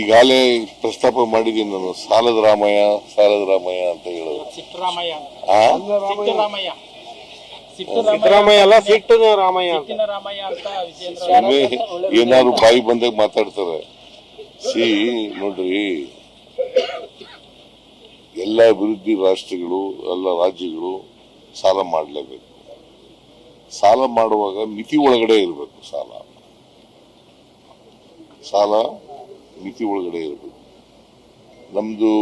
ಈಗಾಗಲೇ ಪ್ರಸ್ತಾಪ ಮಾಡಿದ್ದೀನಿ ನಾನು, ಸಾಲದ ರಾಮಯ್ಯ ಅಂತ ಹೇಳೋದು. ಏನಾದ್ರು ಬಾಯಿ ಬಂದಾಗ ಮಾತಾಡ್ತಾರೆ. ನೋಡ್ರಿ, ಎಲ್ಲ ಅಭಿವೃದ್ಧಿ ರಾಷ್ಟ್ರಗಳು, ಎಲ್ಲ ರಾಜ್ಯಗಳು ಸಾಲ ಮಾಡಲೇಬೇಕು. ಸಾಲ ಮಾಡುವಾಗ ಮಿತಿ ಒಳಗಡೆ ಇರಬೇಕು. ಸಾಲ ಮಿತಿ ಒಳಗಡೆ ಇರಬೇಕು. ನಮ್ದು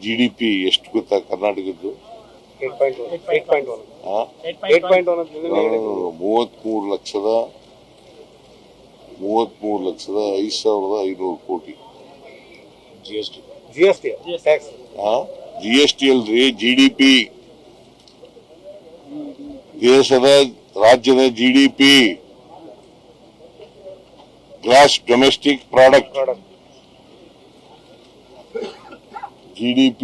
GDP ಎಷ್ಟು ಗೊತ್ತಾ ಕರ್ನಾಟಕದ್ದು? 33,05,500 ಕೋಟಿ. GST ಅಲ್ರಿ, GDP. ರಾಜ್ಯದ GDP, gross domestic product. GDP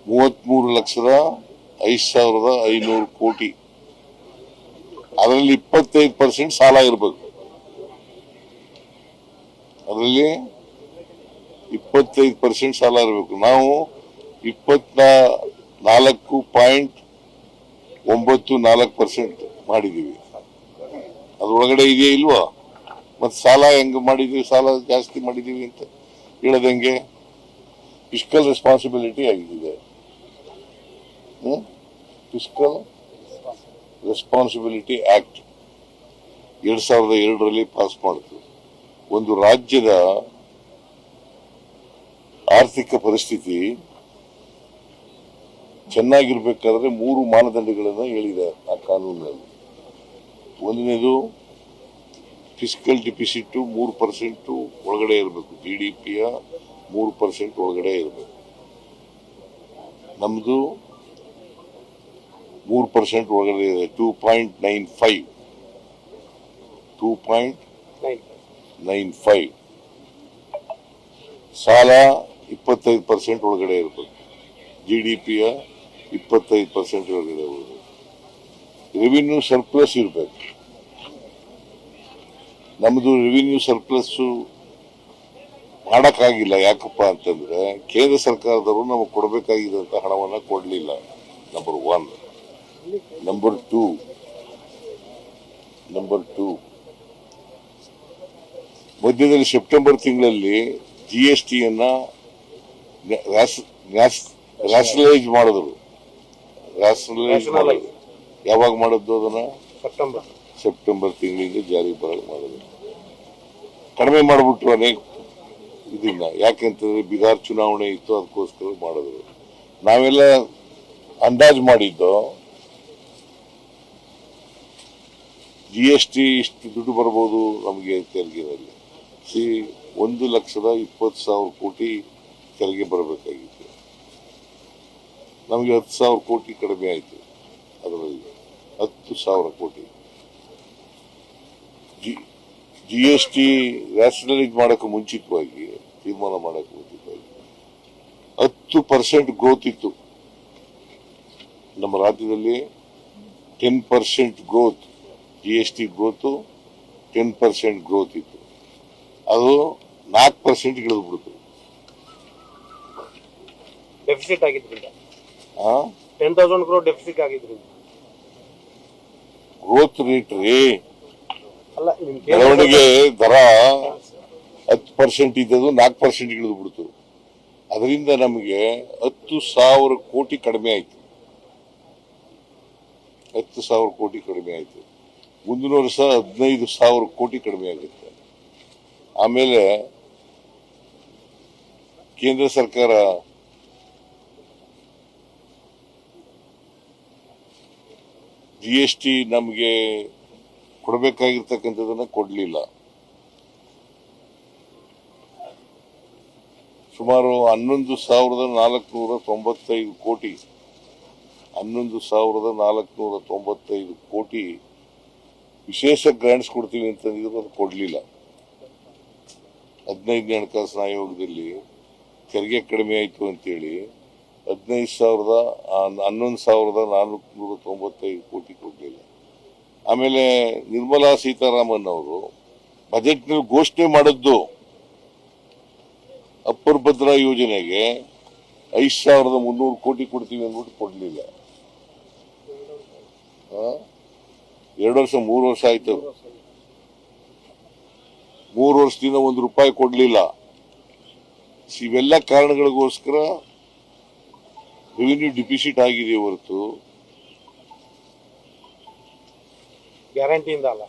33,05,500 ಕೋಟಿ. ಅದರಲ್ಲಿ 25% ಸಾಲ ಇರಬೇಕು. ಅದರಲ್ಲಿ 25% ಸಾಲ ಇರಬೇಕು. ನಾವು 24.94% ಮಾಡಿದೀವಿ. ಅದ್ರೊಳಗಡೆ ಇದೆಯಾ ಇಲ್ವಾ? ಮತ್ತೆ ಸಾಲ ಹೆಂಗ್ ಮಾಡಿದೀವಿ, ಸಾಲ ಜಾಸ್ತಿ ಮಾಡಿದೀವಿ ಅಂತ ಹೇಳದಂಗೆ? ಫಿಸ್ಕಲ್ ರೆಸ್ಪಾನ್ಸಿಬಿಲಿಟಿ ಆಗಿದೆ. ಫಿಸ್ಕಲ್ ರೆಸ್ಪಾನ್ಸಿಬಿಲಿಟಿ ಆಕ್ಟ್ 2002ರಲ್ಲಿ ಪಾಸ್ ಮಾಡಿತು. ಒಂದು ರಾಜ್ಯದ ಆರ್ಥಿಕ ಪರಿಸ್ಥಿತಿ ಚೆನ್ನಾಗಿರ್ಬೇಕಾದ್ರೆ 3 ಮಾನದಂಡಗಳನ್ನು ಹೇಳಿದೆ ಆ ಕಾನೂನಿನಲ್ಲಿ. ಒಂದನೇದು ಫಿಸ್ಕಲ್ ಡಿಫಿಸಿಟ್ 3% ಒಳಗಡೆ ಇರಬೇಕು. GDPಯ 3% ಒಳಗಡೆ ಇರಬೇಕು. ನಮ್ದು 3% ಒಳಗಡೆ ಇದೆ. 2.95. ಸಾಲ 25% ಒಳಗಡೆ ಇರಬೇಕು. GDPಯ 25% ಒಳಗಡೆ ಇರಬೇಕು. ರೆವಿನ್ಯೂ ಸರ್ಪ್ಲಸ್ ಇರಬೇಕು. ನಮ್ದು ರೆವಿನ್ಯೂ ಸರ್ಪ್ಲಸ್ ಮಾಡಕ್ಕಾಗಿಲ್ಲ. ಯಾಕಪ್ಪ ಅಂತಂದ್ರೆ ಕೇಂದ್ರ ಸರ್ಕಾರದವರು ನಮಗೆ ಕೊಡಬೇಕಾಗಿದ್ದಂತ ಹಣವನ್ನ ಕೊಡಲಿಲ್ಲ. ನಂಬರ್ 1. ನಂಬರ್ 2, ಮಧ್ಯದಲ್ಲಿ ಸೆಪ್ಟೆಂಬರ್ ತಿಂಗಳಲ್ಲಿ GSTಯನ್ನ ರ್ಯಾಷನಲೈಸ್ ಮಾಡಿದ್ರು. ಯಾವಾಗ ಮಾಡಿದ್ದು? ಅದನ್ನ ಸೆಪ್ಟೆಂಬರ್ ತಿಂಗಳಿಂದ ಜಾರಿ ಮಾಡಿದ್ರು. ಕಡಿಮೆ ಮಾಡಿಬಿಟ್ರು ಅನೇಕ ಇದನ್ನ. ಯಾಕೆಂತಂದ್ರೆ ಬಿಹಾರ್ ಚುನಾವಣೆ ಇತ್ತು, ಅದಕ್ಕೋಸ್ಕರ ಮಾಡಿದ್ರು. ನಾವೆಲ್ಲ ಅಂದಾಜು ಮಾಡಿದ್ದು GST ಇಷ್ಟು ದುಡ್ಡು ಬರ್ಬೋದು ನಮಗೆ ತೆರಿಗೆನಲ್ಲಿ. 1,20,000 ಕೋಟಿ ತೆರಿಗೆ ಬರಬೇಕಾಗಿತ್ತು. ನಮಗೆ 10,000 ಕೋಟಿ ಕಡಿಮೆ ಆಯಿತು. ಅದರಲ್ಲಿ 10,000 ಕೋಟಿ. GST ರ್ಯಾಷನಲೈಸ್ ಮಾಡಕ್ಕೆ ಮುಂಚಿತವಾಗಿ, ತೀರ್ಮಾನ ಮಾಡಕ್ಕೆ ಮುಂಚಿತವಾಗಿ 10% ಗ್ರೋತ್ ಇತ್ತು ನಮ್ಮ ರಾಜ್ಯದಲ್ಲಿ. 10% ಗ್ರೋತ್, GST ಗ್ರೋತ್ 10% ಗ್ರೋತ್ ಇತ್ತು. ಅದು 4% ಇಳಿದು ಬಿಡ್ತು. ಡೆಫಿಸಿಟ್ ಆಗಿದ್ರಿಂದ 10,000 crore ಡೆಫಿಸಿಟ್ ಆಗಿದ್ರಿಂದ ಗ್ರೋತ್ ರೇಟ್ ರೀ. ಬೆಳವಣಿಗೆ ದರ 10% ಇದ್ದದು 4% ಇಳಿದು ಬಿಡ್ತು. ಅದರಿಂದ ನಮಗೆ 10,000 ಕೋಟಿ ಕಡಿಮೆ ಆಯ್ತು. 10,000 ಕೋಟಿ ಕಡಿಮೆ ಆಯ್ತು. ಮುಂದಿನ ವರ್ಷ 15,000 ಕೋಟಿ ಕಡಿಮೆ ಆಗುತ್ತೆ. ಆಮೇಲೆ ಕೇಂದ್ರ ಸರ್ಕಾರ GST ನಮಗೆ ಕೊಡಬೇಕಾಗಿರ್ತಕ್ಕಂಥದನ್ನ ಕೊಡಲಿಲ್ಲ. ಸುಮಾರು 11,495 ಕೋಟಿ 11,495 ಕೋಟಿ ವಿಶೇಷ ಗ್ರಾಂಟ್ಸ್ ಕೊಡ್ತೀವಿ ಅಂತಂದಿದ್ರು. ಅದು ಕೊಡಲಿಲ್ಲ. 15ನೇ ಹಣಕಾಸಿನ ಆಯೋಗದಲ್ಲಿ ತೆರಿಗೆ ಕಡಿಮೆ ಆಯಿತು ಅಂತೇಳಿ 11,495 ಕೋಟಿ ಕೊಡಲಿಲ್ಲ. ಆಮೇಲೆ ನಿರ್ಮಲಾ ಸೀತಾರಾಮನ್ ಅವರು ಬಜೆಟ್ನಲ್ಲಿ ಘೋಷಣೆ ಮಾಡಿದ್ದು ಅಪ್ಪರ್ ಭದ್ರಾ ಯೋಜನೆಗೆ 5,300 ಕೋಟಿ ಕೊಡ್ತೀವಿ ಅಂದ್ಬಿಟ್ಟು ಕೊಡ್ಲಿಲ್ಲ. 2 ವರ್ಷ 3 ವರ್ಷ ಆಯ್ತು. 3 ವರ್ಷದಿಂದ ₹1 ಕೊಡ್ಲಿಲ್ಲ. ಇವೆಲ್ಲ ಕಾರಣಗಳಿಗೋಸ್ಕರ ರೆವಿನ್ಯೂ ಡಿಫಿಸಿಟ್ ಆಗಿದೆ ಹೊರತು ಗ್ಯಾರಂಟಿಯಿಂದ ಅಲ್ಲ.